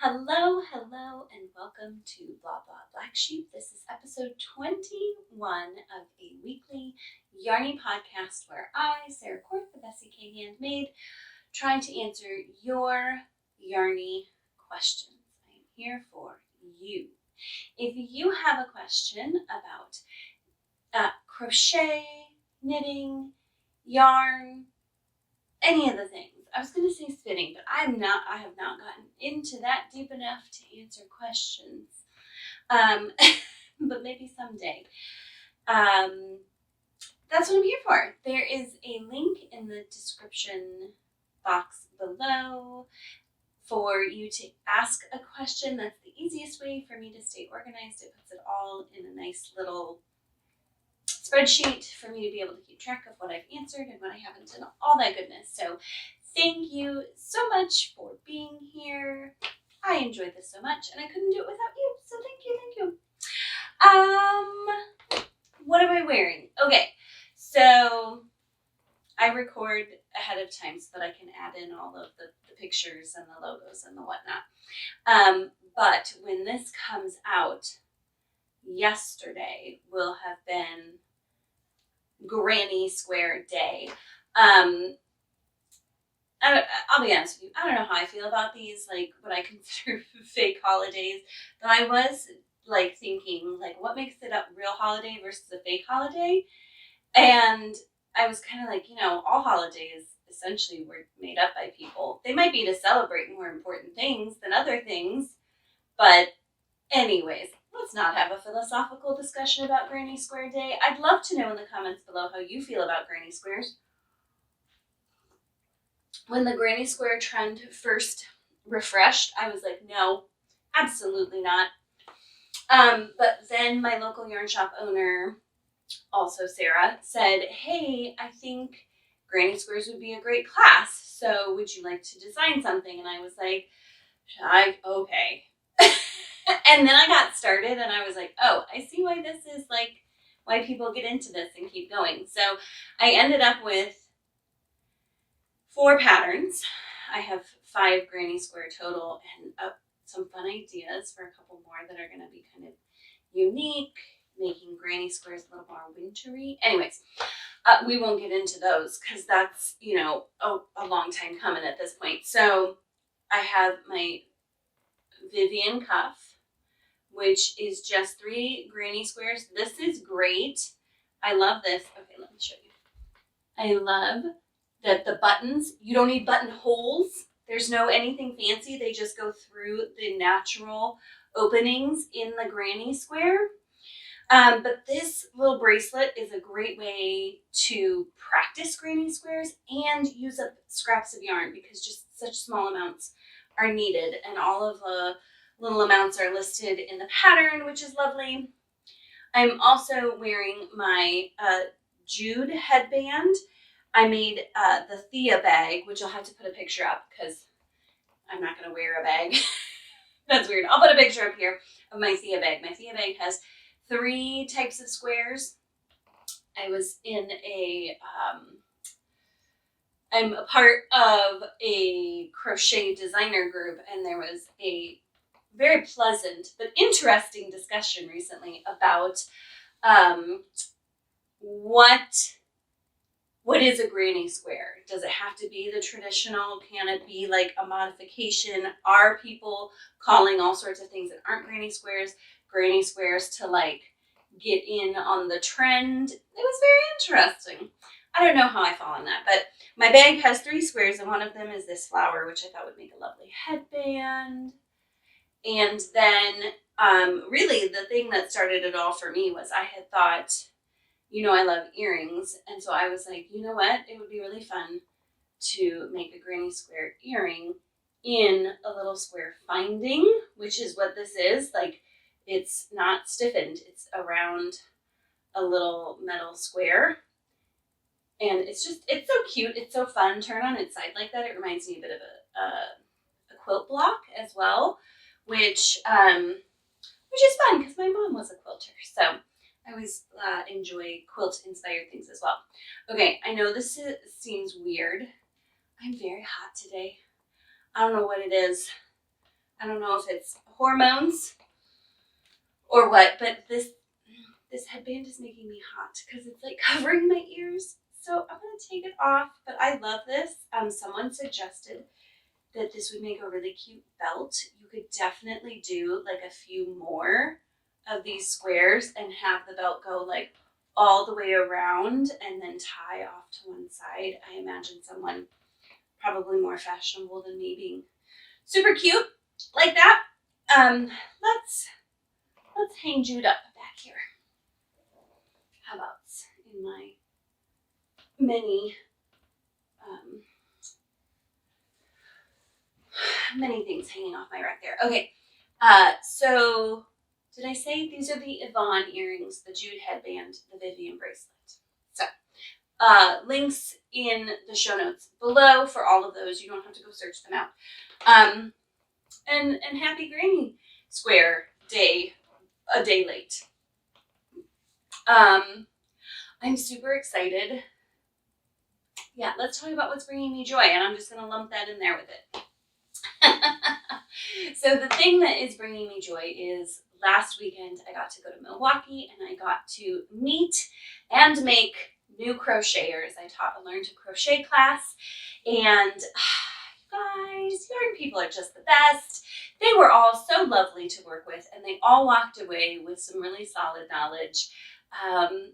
Hello, and welcome to Bla Bla Black Sheep. This is episode 21 of a weekly yarny podcast where I, Sarah Court, the Bessie K Handmaid, try to answer your yarny questions. I am here for you. If you have a question about crochet, knitting, yarn, any of the things. I was going to say spinning, but I have not gotten into that deep enough to answer questions. But maybe someday. That's what I'm here for. There is a link in the description box below for you to ask a question. That's the easiest way for me to stay organized. It puts it all in a nice little spreadsheet for me to be able to keep track of what I've answered and what I haven't and all that goodness. So thank you so much for being here. I enjoyed this so much and I couldn't do it without you. So thank you. What am I wearing? Okay, so I record ahead of time so that I can add in all of the pictures and the logos and the whatnot. But when this comes out, yesterday will have been Granny Square Day. I'll be honest with you, I don't know how I feel about these, like what I consider fake holidays, but I was like thinking, like, what makes it a real holiday versus a fake holiday? And I was kind of like, all holidays essentially were made up by people. They might be to celebrate more important things than other things, but anyways, let's not have a philosophical discussion about Granny Square Day. I'd love to know in the comments below how you feel about Granny Squares. When the Granny Square trend first refreshed, I was like, no, absolutely not. But then my local yarn shop owner, also Sarah, said, hey, I think Granny Squares would be a great class. So would you like to design something? And I was like, okay. And then I got started and I was like, oh, I see why this is like, why people get into this and keep going. So I ended up with 4 patterns. I have 5 Granny Square total and some fun ideas for a couple more that are going to be kind of unique, making Granny Squares a little more wintry. Anyways, we won't get into those because that's, a long time coming at this point. So I have my Vivian cuff, which is just 3 Granny Squares. This is great. I love this. Okay, let me show you. I love that the buttons, you don't need button holes. There's no anything fancy. They just go through the natural openings in the Granny Square. But this little bracelet is a great way to practice Granny Squares and use up scraps of yarn because just such small amounts are needed. And all of the little amounts are listed in the pattern, which is lovely. I'm also wearing my Jude headband. I made the Thea bag, which I'll have to put a picture up because I'm not going to wear a bag. That's weird. I'll put a picture up here of my Thea bag. My Thea bag has 3 types of squares. I was in I'm a part of a crochet designer group, and there was a very pleasant but interesting discussion recently about what is a Granny Square? Does it have to be the traditional? Can it be like a modification? Are people calling all sorts of things that aren't Granny Squares to like get in on the trend? It was very interesting. I don't know how I fall on that, but my bag has 3 squares and one of them is this flower, which I thought would make a lovely headband. And then really the thing that started it all for me was I had thought, I love earrings. And so I was like, you know what? It would be really fun to make a Granny Square earring in a little square finding, which is what this is. Like, it's not stiffened. It's around a little metal square. And it's so cute. It's so fun. Turn on its side like that. It reminds me a bit of a quilt block as well, which is fun because my mom was a quilter. So I always enjoy quilt-inspired things as well. Okay, I know this seems weird. I'm very hot today. I don't know what it is, I don't know if it's hormones or what, but this headband is making me hot because it's like covering my ears. So I'm gonna take it off, but I love this. Someone suggested that this would make a really cute belt. You could definitely do like a few more of these squares and have the belt go like all the way around and then tie off to one side. I imagine someone probably more fashionable than me being super cute like that. Let's hang Jude up back here. How about in my many many things hanging off my rack there. Okay, so did I say these are the Yvonne earrings, the Jude headband, the Vivian bracelet? So links in the show notes below for all of those. You don't have to go search them out. And happy Granny Square Day, a day late. I'm super excited. Yeah, let's talk about what's bringing me joy, and I'm just gonna lump that in there with it. So the thing that is bringing me joy is last weekend I got to go to Milwaukee and I got to meet and make new crocheters. I taught a learn to crochet class, and guys, yarn people are just the best. They were all so lovely to work with, and they all walked away with some really solid knowledge. And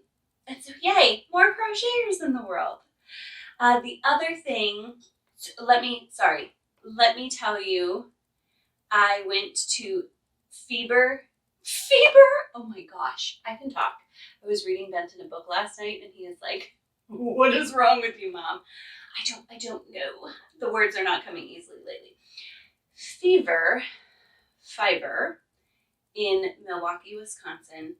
so yay, more crocheters in the world. The other thing, let me tell you, I went to Fever, oh my gosh, I can talk. I was reading Benton a book last night and he is like, what is wrong with you, Mom? I don't know. The words are not coming easily lately. Fiber in Milwaukee, Wisconsin.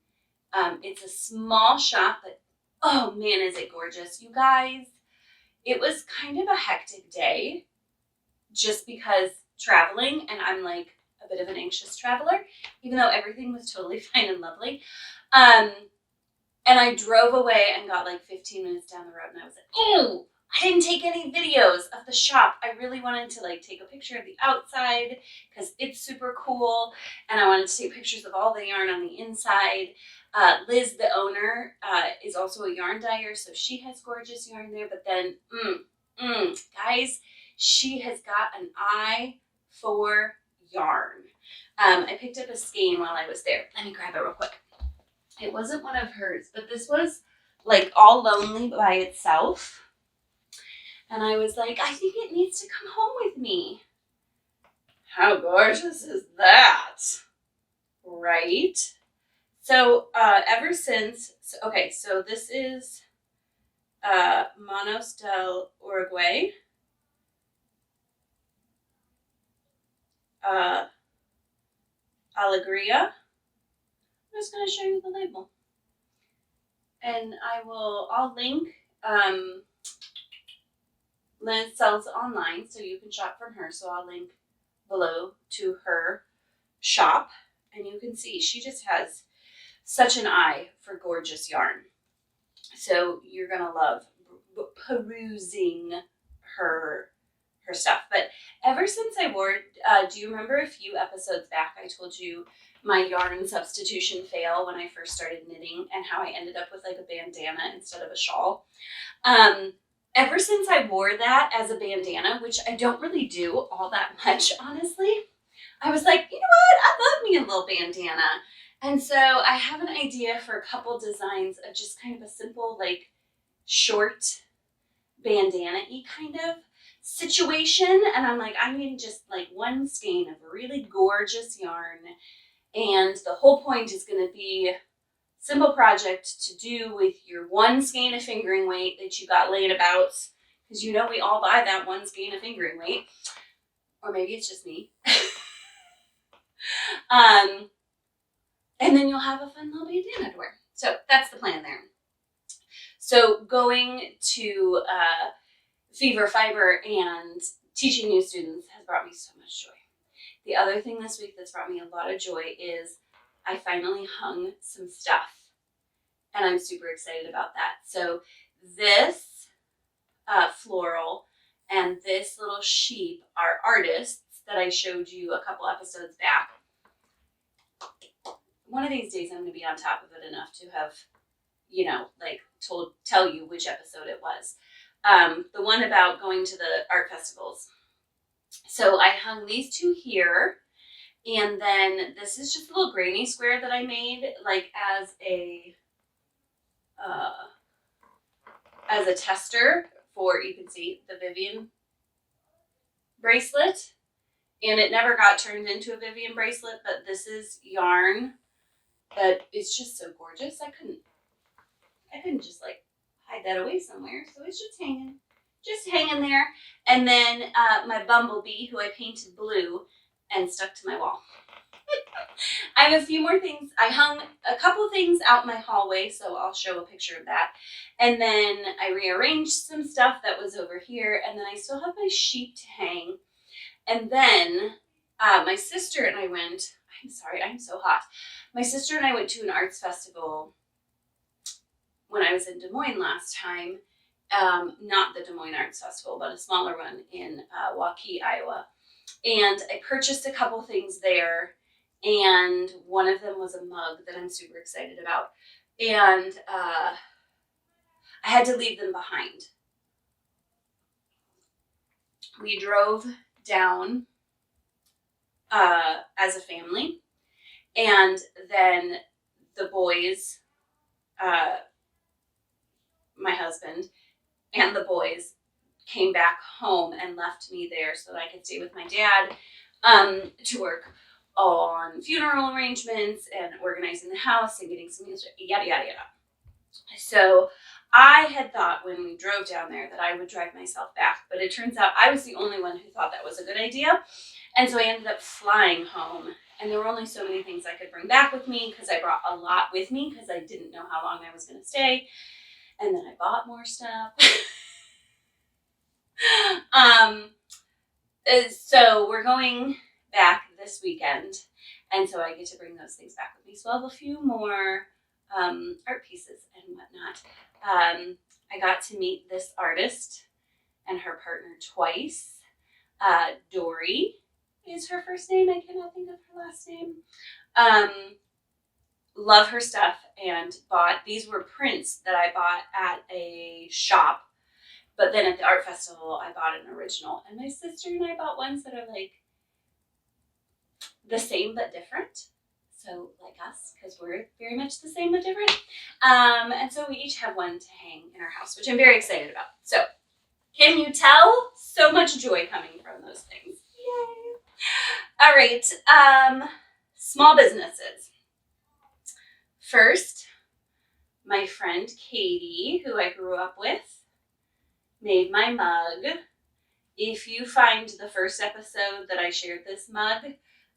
It's a small shop, but oh man, is it gorgeous. You guys, it was kind of a hectic day just because traveling, and I'm like a bit of an anxious traveler, even though everything was totally fine and lovely. And I drove away and got like 15 minutes down the road, and I was like, oh, I didn't take any videos of the shop. I really wanted to like take a picture of the outside because it's super cool, and I wanted to take pictures of all the yarn on the inside. Liz, the owner, is also a yarn dyer, so she has gorgeous yarn there. But then, guys, she has got an eye for yarn. I picked up a skein while I was there. Let me grab it real quick. It wasn't one of hers, but this was like all lonely by itself. And I was like, I think it needs to come home with me. How gorgeous is that? Right? So ever since, so this is Manos del Uruguay. Alegria. I'm just going to show you the label. And I'll link, Liz sells online, so you can shop from her. So I'll link below to her shop, and you can see she just has such an eye for gorgeous yarn. So you're going to love perusing her stuff. But ever since I wore, do you remember a few episodes back I told you my yarn substitution fail when I first started knitting and how I ended up with like a bandana instead of a shawl? Ever since I wore that as a bandana, which I don't really do all that much, honestly, I was like, you know what? I love me a little bandana. And so I have an idea for a couple designs of just kind of a simple, like short bandana-y kind of situation. And I'm like, I need just like one skein of really gorgeous yarn. And the whole point is going to be simple project to do with your one skein of fingering weight that you got laying about, because you know we all buy that one skein of fingering weight, or maybe it's just me. And then you'll have a fun little bandana to wear. So that's the plan there. So going to Fever Fiber and teaching new students has brought me so much joy. The other thing this week that's brought me a lot of joy is I finally hung some stuff, and I'm super excited about that. So this floral and this little sheep are artists, that I showed you a couple episodes back. One of these days I'm going to be on top of it enough to have, you know, like tell you which episode it was. The one about going to the art festivals. So I hung these two here, and then this is just a little granny square that I made like as a tester for, you can see, the Vivian bracelet. And it never got turned into a Vivian bracelet, but this is yarn that is just so gorgeous. I couldn't just like hide that away somewhere. So it's just hanging there. And then my bumblebee, who I painted blue and stuck to my wall. I have a few more things. I hung a couple things out in my hallway, so I'll show a picture of that. And then I rearranged some stuff that was over here, and then I still have my sheep to hang. And then my sister and I went, I'm sorry, I'm so hot. My sister and I went to an arts festival when I was in Des Moines last time. Not the Des Moines Arts Festival, but a smaller one in Waukee, Iowa. And I purchased a couple things there. And one of them was a mug that I'm super excited about. And I had to leave them behind. We drove down as a family. And then the boys, my husband and the boys, came back home and left me there so that I could stay with my dad to work on funeral arrangements and organizing the house and getting some yada, yada, yada. So I had thought when we drove down there that I would drive myself back, but it turns out I was the only one who thought that was a good idea. And so I ended up flying home, and there were only so many things I could bring back with me because I brought a lot with me because I didn't know how long I was going to stay. And then I bought more stuff. So we're going back this weekend, and so I get to bring those things back with me. So I'll have a few more art pieces and whatnot. I got to meet this artist and her partner twice. Dory is her first name. I cannot think of her last name. Love her stuff, and these were prints that I bought at a shop. But then at the art festival, I bought an original. And my sister and I bought ones that are like the same but different. So like us, because we're very much the same but different. And so we each have one to hang in our house, which I'm very excited about. So can you tell? So much joy coming from those things. Yay. All right. Small businesses. First, my friend Katie, who I grew up with, made my mug. If you find the first episode that I shared this mug,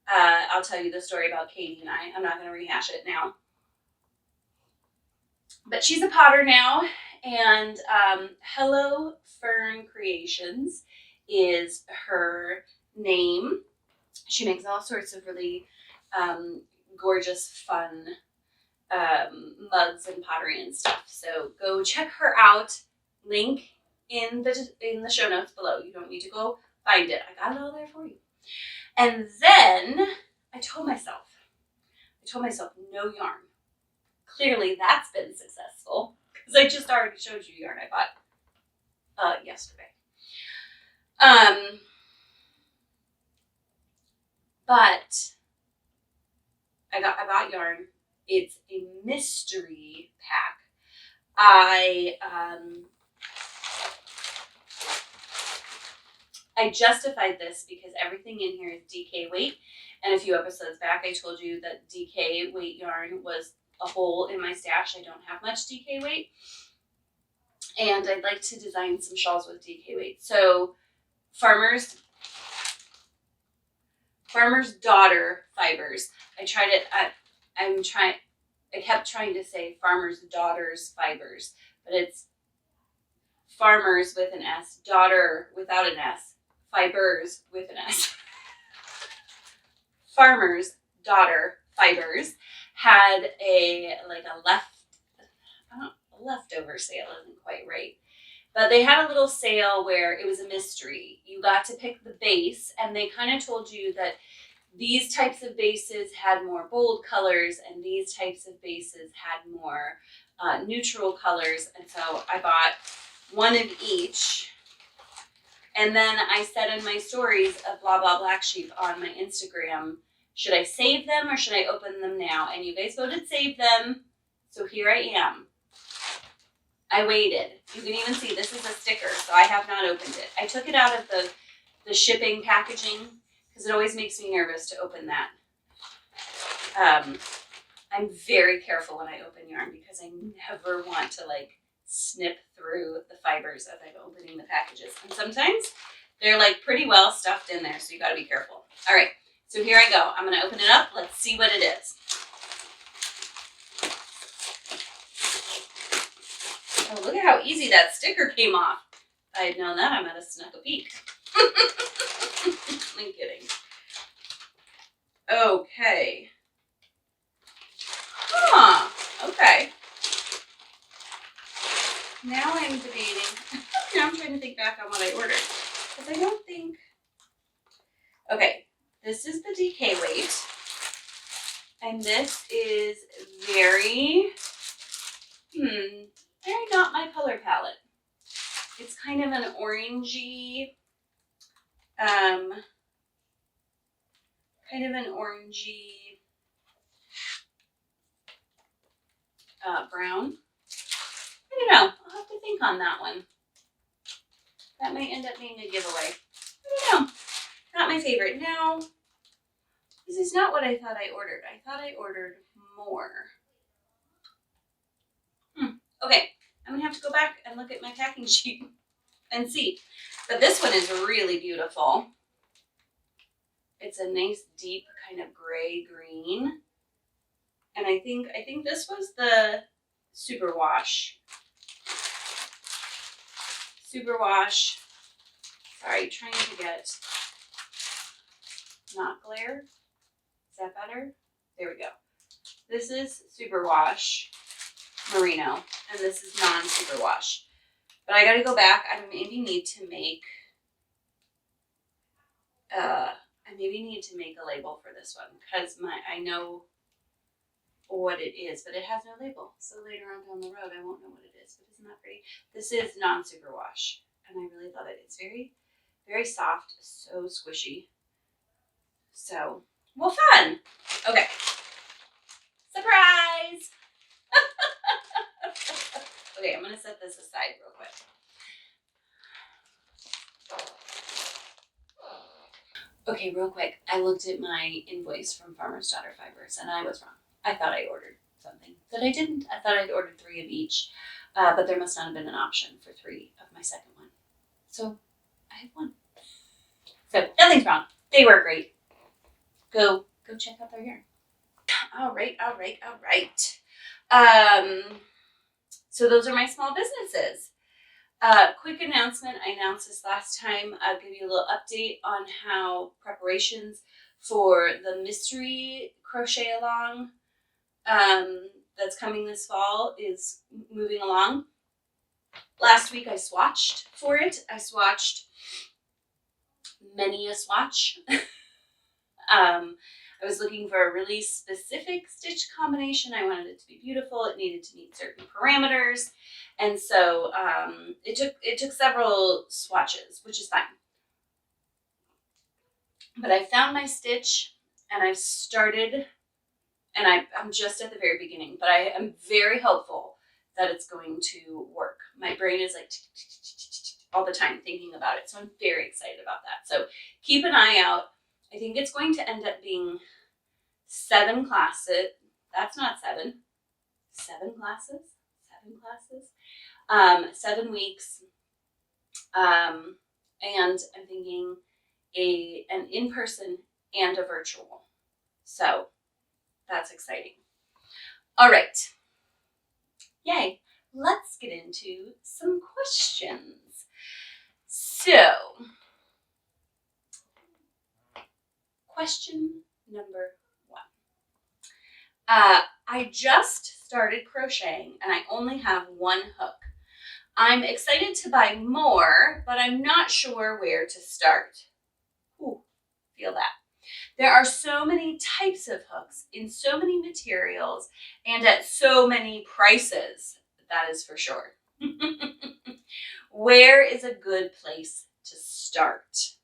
I'll tell you the story about Katie and I. I'm not going to rehash it now. But she's a potter now, and Hello Fern Creations is her name. She makes all sorts of really gorgeous, fun mugs and pottery and stuff. So go check her out. Link in the show notes below. You don't need to go find it. I got it all there for you. And then I told myself no yarn. Clearly that's been successful because I just already showed you yarn I bought yesterday. But I bought yarn. It's a mystery pack. I justified this because everything in here is DK weight. And a few episodes back, I told you that DK weight yarn was a hole in my stash. I don't have much DK weight. And I'd like to design some shawls with DK weight. So Farmer's Daughter fibers. I kept trying to say Farmer's Daughter's fibers, but it's Farmers with an S, Daughter without an S, Fibers with an S. Farmer's Daughter fibers had a leftover sale isn't quite right. But they had a little sale where it was a mystery. You got to pick the base, and they kind of told you that these types of bases had more bold colors, and these types of bases had more neutral colors. And so I bought one of each. And then I said in my stories of Bla Bla Black Sheep on my Instagram, should I save them or should I open them now? And you guys voted save them. So here I am. I waited. You can even see this is a sticker, so I have not opened it. I took it out of the shipping packaging because it always makes me nervous to open that. I'm very careful when I open yarn because I never want to like snip through the fibers as I'm opening the packages. And sometimes they're like pretty well stuffed in there, so you gotta be careful. All right, so here I go. I'm gonna open it up. Let's see what it is. Oh, look at how easy that sticker came off. If I had known that, I might have snuck a peek. I'm kidding. Okay. Huh. Okay. Now I'm debating. Now I'm trying to think back on what I ordered. Because I don't think... Okay. This is the DK weight. And this is very not my color palette. It's kind of an orangey, brown. I don't know. I'll have to think on that one. That might end up being a giveaway. I don't know. Not my favorite. No, this is not what I thought I ordered. I thought I ordered more. Okay, I'm gonna have to go back and look at my packing sheet and see. But this one is really beautiful. It's a nice deep kind of gray green. And I think this was the superwash. Sorry, trying to get not glare. Is that better? There we go. This is superwash merino, and this is non-superwash. But I gotta go back. I maybe need to make a label for this one because I know what it is, but it has no label. So later on down the road, I won't know what it is. But isn't that pretty? This is non-superwash, and I really love it. It's very, very soft, so squishy. So, well, fun. Okay. Surprise! Okay, I'm gonna set this aside real quick. Okay, real quick. I looked at my invoice from Farmer's Daughter Fibers, and I was wrong. I thought I ordered something that I didn't. I thought I'd ordered 3 of each, but there must not have been an option for 3 of my second one. So I have 1. So nothing's wrong. They were great. Go check out their yarn. All right. So those are my small businesses. Quick announcement. I announced this last time. I'll give you a little update on how preparations for the mystery crochet along that's coming this fall is moving along. Last week I swatched for it. I swatched many a swatch. I was looking for a really specific stitch combination. I wanted it to be beautiful. It needed to meet certain parameters. And so it took several swatches, which is fine. But I found my stitch and I've started, and I'm just at the very beginning, but I am very hopeful that it's going to work. My brain is like all the time thinking about it. So I'm very excited about that. So keep an eye out. I think it's going to end up being 7 classes. That's not 7. 7 classes. 7 weeks. And I'm thinking an in-person and a virtual. So that's exciting. All right. Yay. Let's get into some questions. So, question number 1. I just started crocheting and I only have 1 hook. I'm excited to buy more, but I'm not sure where to start. Ooh, feel that. There are so many types of hooks in so many materials and at so many prices, that is for sure. Where is a good place to start?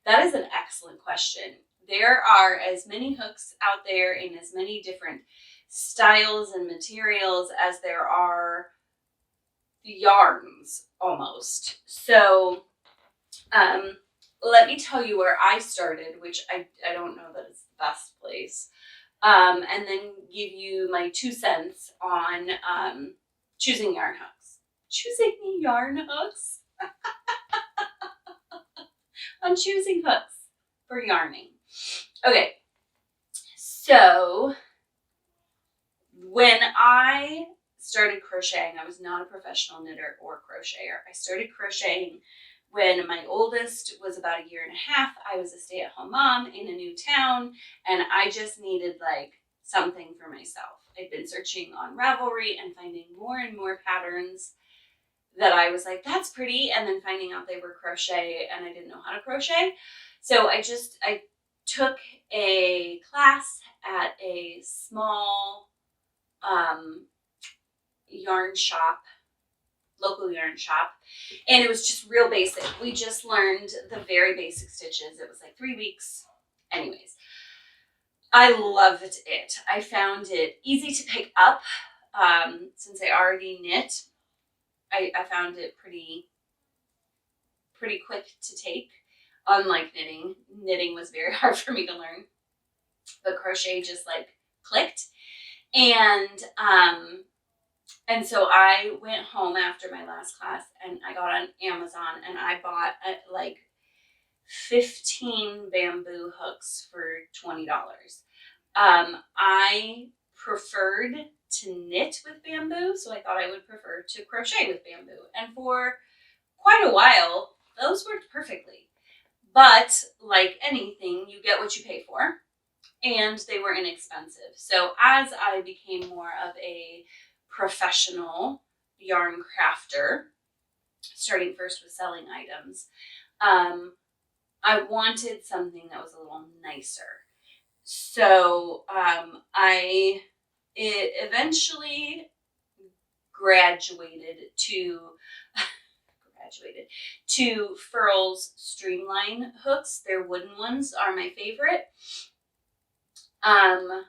That is an excellent question. There are as many hooks out there in as many different styles and materials as there are yarns almost. So let me tell you where I started, which I don't know that it's the best place, and then give you my 2 cents on choosing yarn hooks. Choosing yarn hooks? On choosing hooks for yarning. Okay, so when I started crocheting, I was not a professional knitter or crocheter. I started crocheting when my oldest was about 1.5 years. I was a stay-at-home mom in a new town, and I just needed like something for myself. I'd been searching on Ravelry and finding more and more patterns that I was like, that's pretty, and then finding out they were crochet and I didn't know how to crochet. So I took a class at a small yarn shop, local yarn shop, and it was just real basic. We just learned the very basic stitches. It was like 3 weeks. Anyways, I loved it. I found it easy to pick up. Since I already knit, I found it pretty quick to take. Unlike knitting. Knitting was very hard for me to learn. But crochet just like clicked. And so I went home after my last class and I got on Amazon and I bought like 15 bamboo hooks for $20. I preferred to knit with bamboo, so I thought I would prefer to crochet with bamboo. And for quite a while, those worked perfectly. But like anything, you get what you pay for, and they were inexpensive. So as I became more of a professional yarn crafter, starting first with selling items, I wanted something that was a little nicer. So I eventually graduated to Furl's Streamline hooks. Their wooden ones are my favorite. Oh,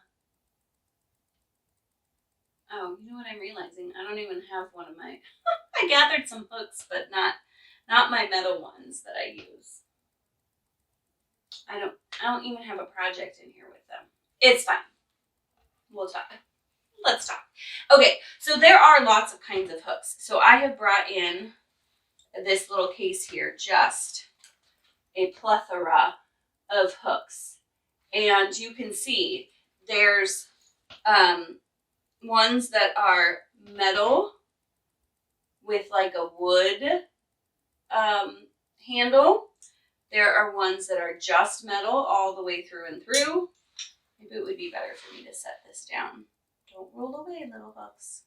you know what I'm realizing? I don't even have one of my, I gathered some hooks, but not my metal ones that I use. I don't even have a project in here with them. It's fine. We'll talk. Let's talk. Okay, so there are lots of kinds of hooks. So I have brought in this little case here, just a plethora of hooks. And you can see there's ones that are metal with like a wood handle. There are ones that are just metal all the way through and through. Maybe it would be better for me to set this down. Don't roll away, little hooks.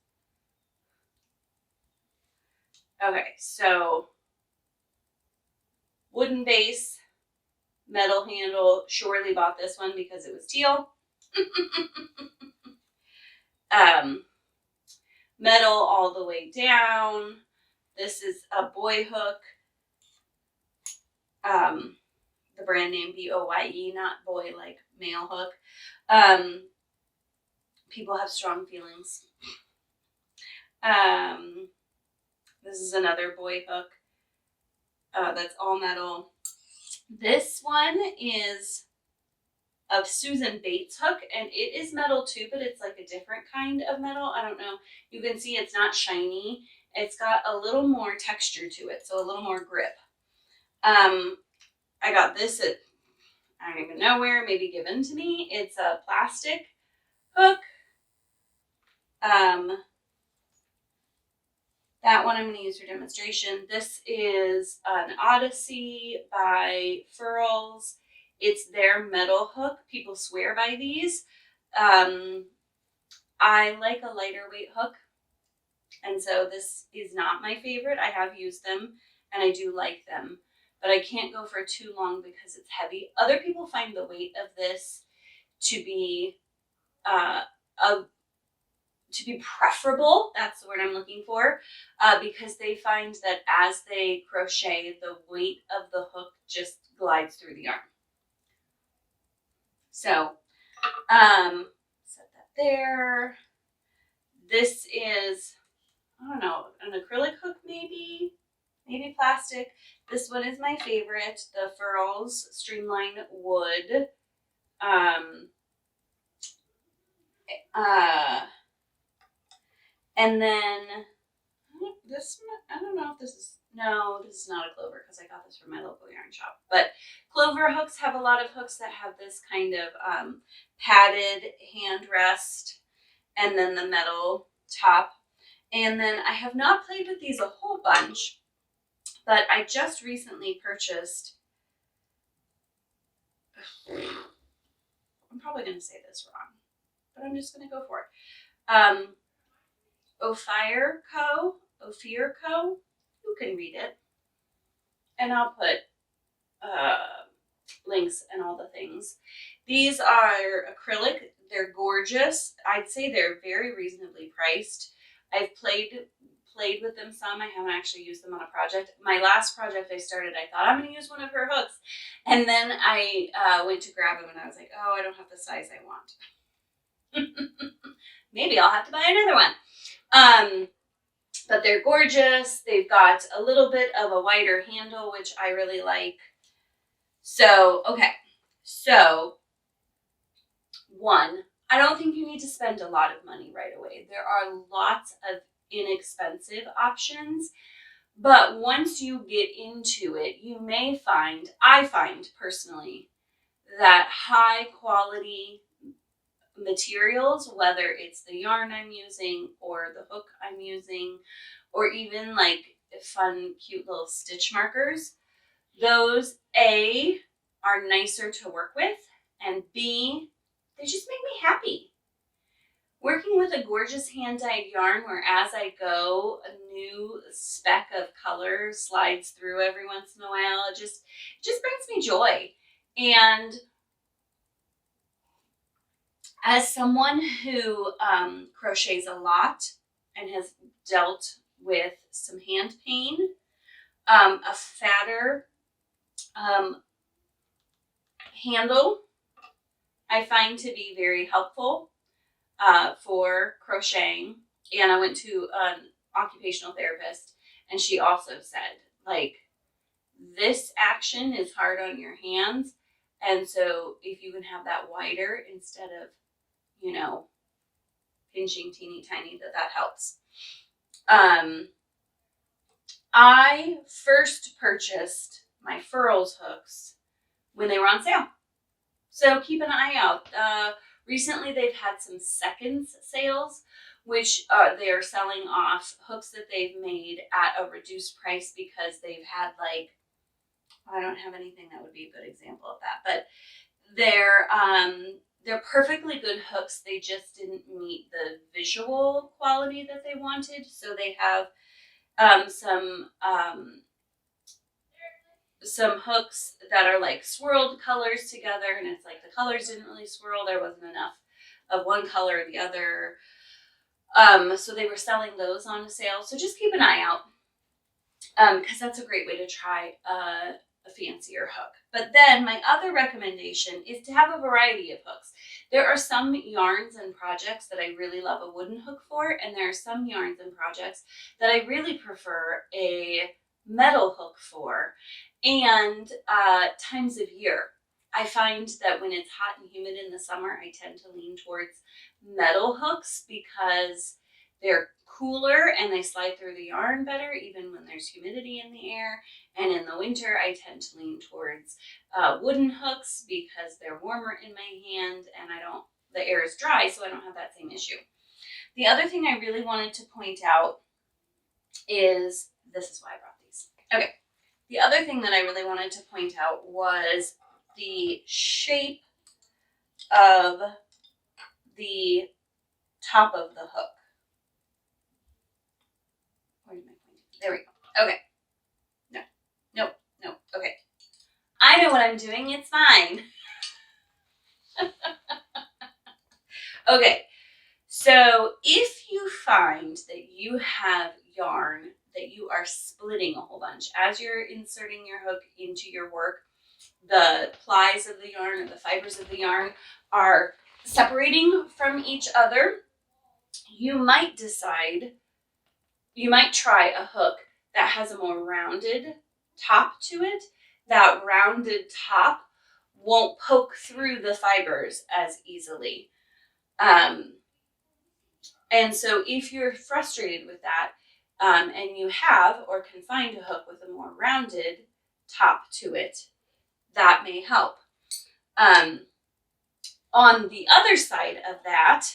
Okay, so wooden base, metal handle. Surely bought this one because it was teal. Metal all the way down. This is a boy hook. The brand name BOYE, not boy like male hook. People have strong feelings. This is another boy hook. That's all metal. This one is of Susan Bates hook, and it is metal too, but it's like a different kind of metal. I don't know. You can see it's not shiny. It's got a little more texture to it, so a little more grip. I got this at, I don't even know where, maybe given to me. It's a plastic hook. That one I'm going to use for demonstration. This is an Odyssey by Furls. It's their metal hook. People swear by these. I like a lighter weight hook. And so this is not my favorite. I have used them and I do like them, but I can't go for too long because it's heavy. Other people find the weight of this to be uh, preferable. That's the word I'm looking for, because they find that as they crochet, the weight of the hook just glides through the yarn. So, set that there. This is, I don't know, an acrylic hook maybe plastic. This one is my favorite, the Furls Streamline Wood. And then this, I don't know if this is, no, this is not a clover because I got this from my local yarn shop. But clover hooks have a lot of hooks that have this kind of padded hand rest and then the metal top. And then I have not played with these a whole bunch, but I just recently purchased, I'm probably going to say this wrong, but I'm just going to go for it. Ophir Co. You can read it. And I'll put links and all the things. These are acrylic. They're gorgeous. I'd say they're very reasonably priced. I've played with them some. I haven't actually used them on a project. My last project I started, I thought I'm going to use one of her hooks. And then I went to grab them and I was like, oh, I don't have the size I want. Maybe I'll have to buy another one. But they're gorgeous. They've got a little bit of a wider handle, which I really like. So, okay. So, one, I don't think you need to spend a lot of money right away. There are lots of inexpensive options. But once you get into it, you may find, I find personally, that high quality materials, whether it's the yarn I'm using or the hook I'm using, or even like fun, cute little stitch markers, those A, are nicer to work with, and B, they just make me happy. Working with a gorgeous hand-dyed yarn where as I go, a new speck of color slides through every once in a while, it just brings me joy. And as someone who crochets a lot and has dealt with some hand pain, a fatter handle I find to be very helpful for crocheting. And I went to an occupational therapist and she also said, like, this action is hard on your hands. And so if you can have that wider instead of, you know, pinching teeny tiny, that helps. I first purchased my Furls hooks when they were on sale. So keep an eye out. Recently they've had some seconds sales, which they are selling off hooks that they've made at a reduced price because they've had, like, I don't have anything that would be a good example of that, but they're perfectly good hooks. They just didn't meet the visual quality that they wanted. So they have some hooks that are like swirled colors together, and it's like the colors didn't really swirl. There wasn't enough of one color or the other. So they were selling those on sale. So just keep an eye out because that's a great way to try a fancier hook. But then my other recommendation is to have a variety of hooks. There are some yarns and projects that I really love a wooden hook for, and there are some yarns and projects that I really prefer a metal hook for. And times of year. I find that when it's hot and humid in the summer, I tend to lean towards metal hooks because they're cooler and they slide through the yarn better even when there's humidity in the air. And in the winter, I tend to lean towards wooden hooks because they're warmer in my hand and the air is dry, so I don't have that same issue. The other thing I really wanted to point out is, this is why I brought these. Okay. The other thing that I really wanted to point out was the shape of the top of the hook. There we go. Okay. No. Nope. Nope. Okay. I know what I'm doing. It's fine. Okay. So if you find that you have yarn that you are splitting a whole bunch as you're inserting your hook into your work, the plies of the yarn or the fibers of the yarn are separating from each other, you might try a hook that has a more rounded top to it. That rounded top won't poke through the fibers as easily. And so if you're frustrated with that, and you have or can find a hook with a more rounded top to it, that may help. On the other side of that,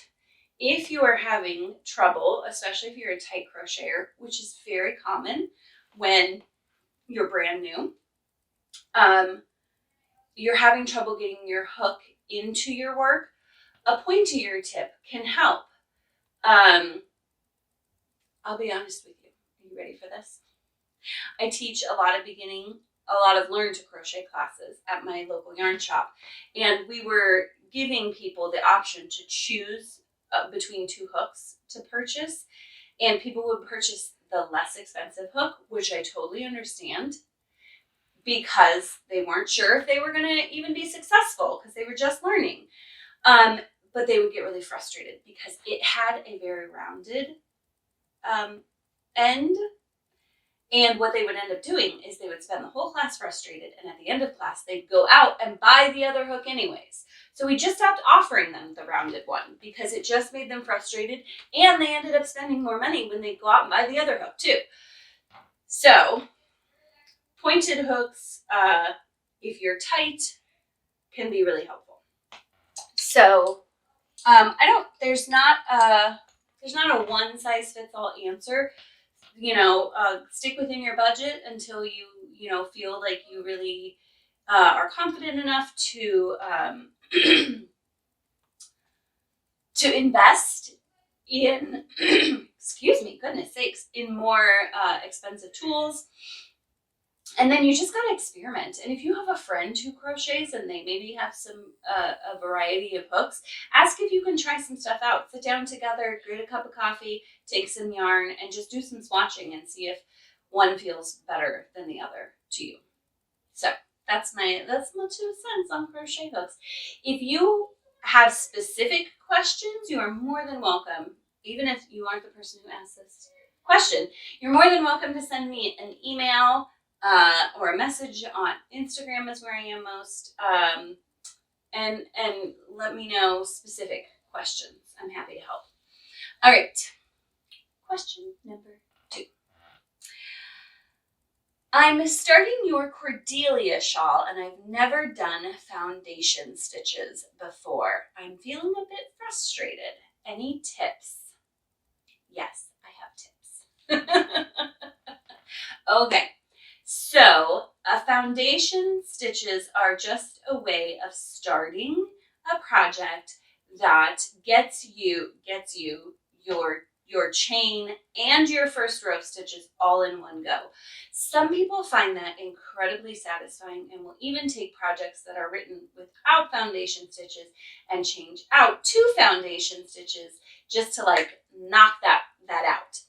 if you are having trouble, especially if you're a tight crocheter, which is very common when you're brand new, you're having trouble getting your hook into your work, a pointier tip can help. I'll be honest with you. Are you ready for this? I teach a lot of learn to crochet classes at my local yarn shop. And we were giving people the option to choose between two hooks to purchase. And people would purchase the less expensive hook, which I totally understand, because they weren't sure if they were going to even be successful because they were just learning. But they would get really frustrated because it had a very rounded end. And what they would end up doing is they would spend the whole class frustrated, and at the end of class, they'd go out and buy the other hook anyways. So we just stopped offering them the rounded one because it just made them frustrated, and they ended up spending more money when they go out and buy the other hook too. So pointed hooks, if you're tight, can be really helpful. So there's not a one size fits all answer. Stick within your budget until you feel like you really are confident enough to to invest in goodness sakes, in more expensive tools. And then you just got to experiment. And if you have a friend who crochets and they maybe have a variety of hooks, ask if you can try some stuff out. Sit down together, grate a cup of coffee, take some yarn, and just do some swatching and see if one feels better than the other to you. So that's my 2 cents on crochet hooks. If you have specific questions, you are more than welcome. Even if you aren't the person who asked this question, you're more than welcome to send me an email or a message on Instagram is where I am most, and let me know specific questions. I'm happy to help. All right, question number 2. I'm starting your Cordelia shawl, and I've never done foundation stitches before. I'm feeling a bit frustrated. Any tips? Yes, I have tips. Okay. So, foundation stitches are just a way of starting a project that gets you your chain and your first row of stitches all in one go. Some people find that incredibly satisfying and will even take projects that are written without foundation stitches and change out 2 foundation stitches just to knock that out.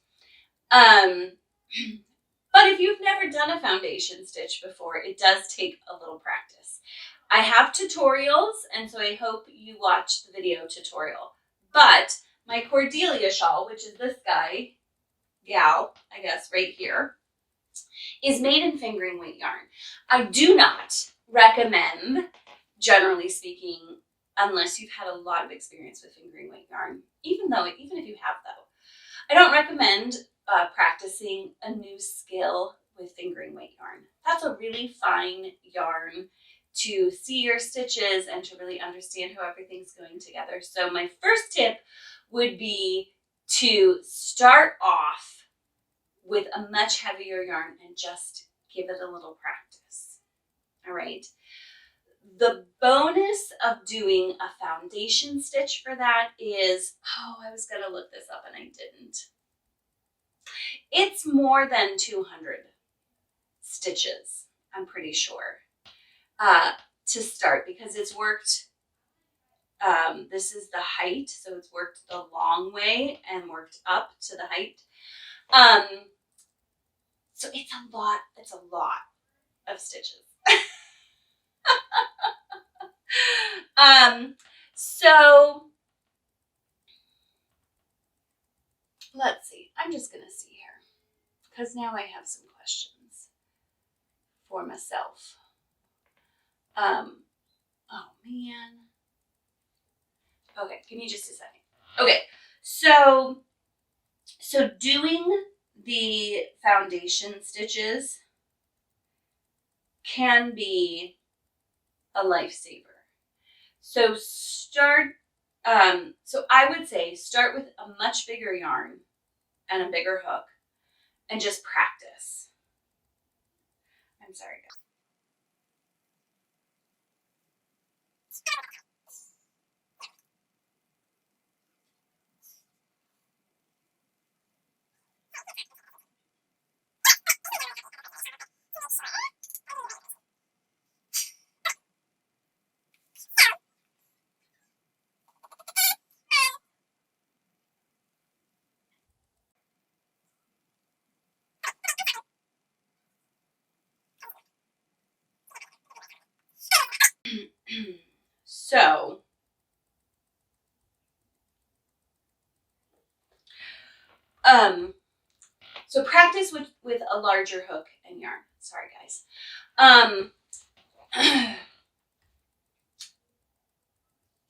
But if you've never done a foundation stitch before, it does take a little practice. I have tutorials, and so I hope you watch the video tutorial. But my Cordelia shawl, which is this gal, I guess, right here, is made in fingering weight yarn. I do not recommend, generally speaking, unless you've had a lot of experience with fingering weight yarn, even if you have though, I don't recommend practicing a new skill with fingering weight yarn. That's a really fine yarn to see your stitches and to really understand how everything's going together. So my first tip would be to start off with a much heavier yarn and just give it a little practice. All right. The bonus of doing a foundation stitch for that is, I was going to look this up and I didn't. It's more than 200 stitches, I'm pretty sure, to start, because it's worked, this is the height, so it's worked the long way and worked up to the height. So it's a lot of stitches. So let's see. I'm just gonna see here, because now I have some questions for myself. Oh man. Okay, give me just a second. Okay, so doing the foundation stitches can be a lifesaver. So so I would say start with a much bigger yarn and a bigger hook and just practice. I'm sorry, guys. So practice with a larger hook and yarn. Sorry, guys.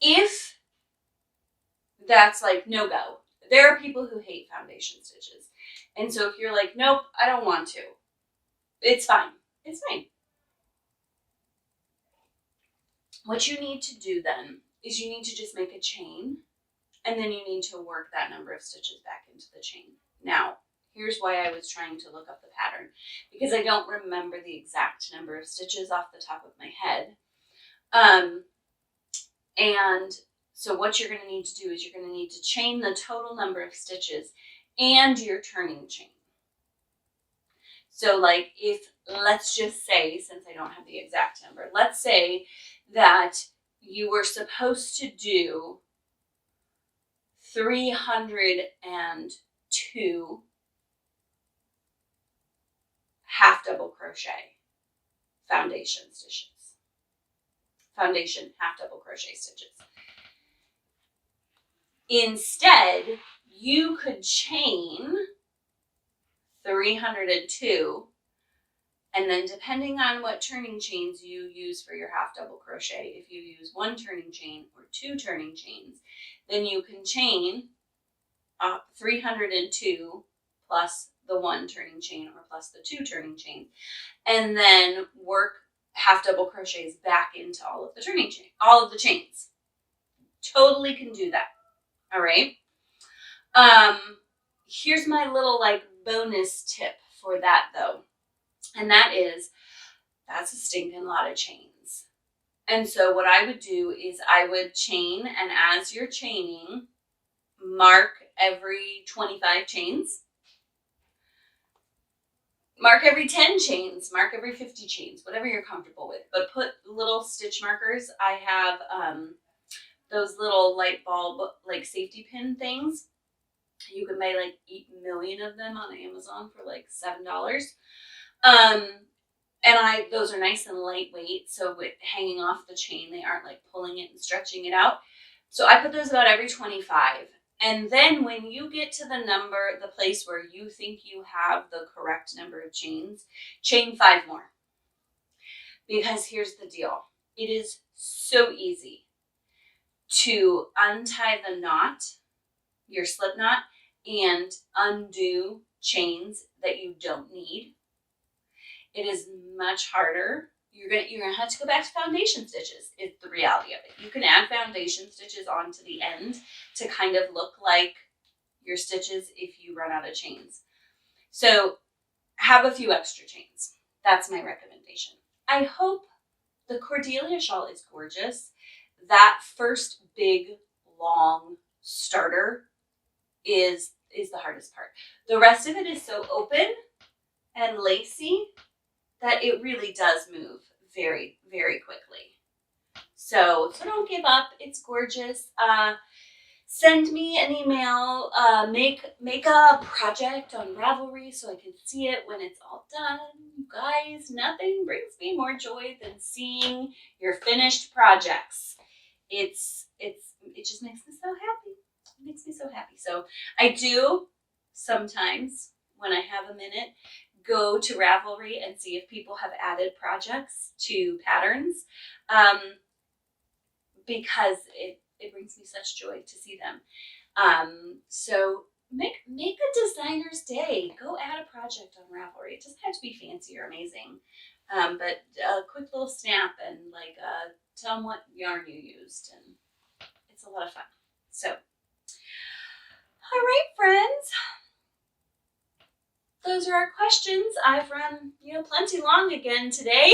If that's like no go, there are people who hate foundation stitches, and so if you're like, nope, I don't want to, it's fine. It's fine. What you need to do then is you need to just make a chain, and then you need to work that number of stitches back into the chain. Now, here's why I was trying to look up the pattern, because I don't remember the exact number of stitches off the top of my head. And so what you're going to need to do is you're going to need to chain the total number of stitches and your turning chain. So like if, let's just say, since I don't have the exact number, let's say that you were supposed to do 302 half double crochet foundation half double crochet stitches. Instead, you could chain 302, and then depending on what turning chains you use for your half double crochet, if you use one turning chain or two turning chains, then you can chain 302 plus the one turning chain or plus the two turning chain, and then work half double crochets back into all of the chains. Totally can do that. All right. Here's my little like bonus tip for that though. And that's a stinking lot of chains. And so what I would do is I would chain, and as you're chaining, mark every 25 chains, mark every 10 chains, mark every 50 chains, whatever you're comfortable with, but put little stitch markers. I have those little light bulb like safety pin things. You can buy like 8 million of them on Amazon for like $7. And those are nice and lightweight, so with hanging off the chain, they aren't like pulling it and stretching it out. So I put those about every 25. And then when you get to the place where you think you have the correct number of chains, chain 5 more. Because here's the deal. It is so easy to untie the knot, your slip knot, and undo chains that you don't need. It is much harder. You're gonna have to go back to foundation stitches, is the reality of it. You can add foundation stitches onto the end to kind of look like your stitches if you run out of chains. So have a few extra chains. That's my recommendation. I hope the Cordelia shawl is gorgeous. That first big long starter is is the hardest part. The rest of it is so open and lacy that it really does move very, very quickly. So don't give up. It's gorgeous. Send me an email. Make a project on Ravelry so I can see it when it's all done. You guys, nothing brings me more joy than seeing your finished projects. It just makes me so happy. It makes me so happy. So I do sometimes, when I have a minute, go to Ravelry and see if people have added projects to patterns, because it brings me such joy to see them. So make a designer's day. Go add a project on Ravelry. It doesn't have to be fancy or amazing, but a quick little snap and like tell them what yarn you used, and it's a lot of fun. So, all right, friends. Those are our questions. I've run, plenty long again today.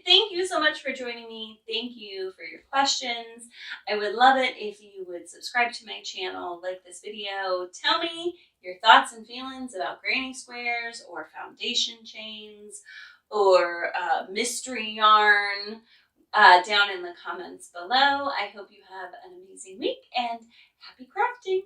Thank you so much for joining me. Thank you for your questions. I would love it if you would subscribe to my channel, like this video. Tell me your thoughts and feelings about granny squares or foundation chains or mystery yarn down in the comments below. I hope you have an amazing week and happy crafting.